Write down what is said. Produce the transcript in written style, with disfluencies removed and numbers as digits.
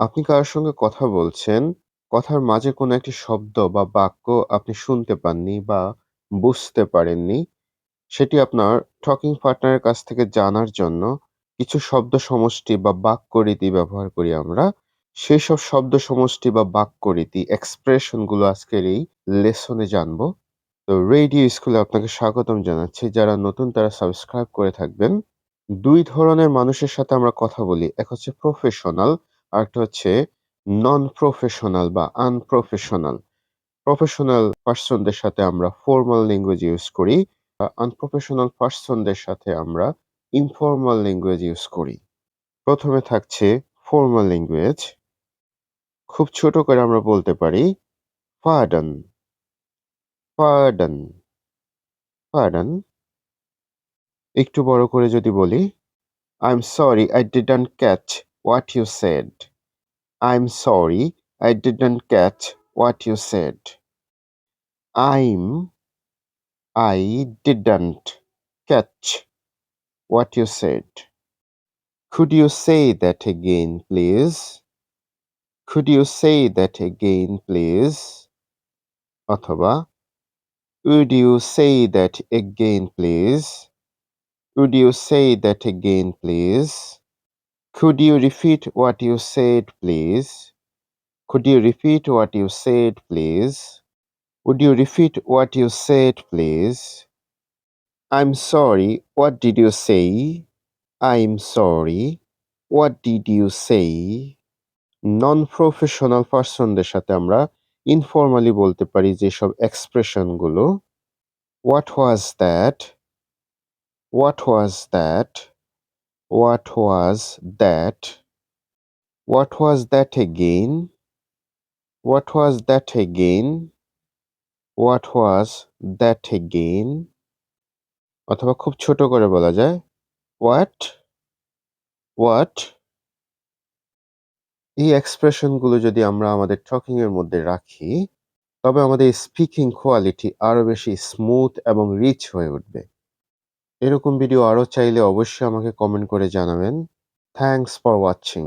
আপনি কারো সঙ্গে কথা বলছেন, কথার মাঝে কোনো একটি শব্দ বা বাক্য আপনি শুনতে পাননি বা বুঝতে পারেননি। সেটি আপনার টকিং পার্টনারের কাছ থেকে জানার জন্য কিছু শব্দ সমষ্টি বা বাক্যরীতি ব্যবহার করি আমরা। সেসব শব্দ সমষ্টি বা বাক্যরীতি এক্সপ্রেশন গুলো আজকের এই লেসনে জানবো। তো রেডিও স্কুলে আপনাকে স্বাগতম জানাচ্ছি। যারা নতুন তারা সাবস্ক্রাইব করে থাকবেন। ২ ধরনের মানুষের সাথে আমরা কথা বলি। এক হচ্ছে প্রফেশনাল, আরেকটা হচ্ছে নন প্রফেশনাল বা আনপ্রফেশনাল। প্রফেশনাল পারসনদের সাথে আমরা ফরমাল ল্যাঙ্গুয়েজ ইউজ করি। আনপ্রফেশনাল পারসনদের সাথে আমরা ইনফরমাল ল্যাঙ্গুয়েজ ইউজ করি। ১ম এ থাকছে ফরমাল ল্যাঙ্গুয়েজ। খুব ছোট করে আমরা বলতে পারি পার্ডন, পার্ডন, পার্ডন। একটু বড় করে যদি বলি I'm sorry I didn't catch what you said. I'm sorry I didn't catch what you said. I didn't catch what you said. Could you say that again, please? Could you say that again, please? অথবা would you say that again, please? Would you say that again, please? Could you repeat what you said, please? Could you repeat what you said, please? Would you repeat what you said, please? I'm sorry, what did you say? I'm sorry, what did you say? Non professional পারসনদের সাথে আমরা informally বলতে পারি যেসব expression গুলো What was that? What was that? What was that? What was that again? What was that again? What was that again? অথবা খুব ছোট করে বলা যায় What? What? এই এক্সপ্রেশন গুলো যদি আমরা আমাদের টকিং এর মধ্যে রাখি, তবে আমাদের স্পিকিং কোয়ালিটি আরো বেশি স্মুথ এবং রিচ হয়ে উঠবে। এরকম ভিডিও আরো চাইলে অবশ্যই আমাকে কমেন্ট করে জানাবেন। Thanks for watching.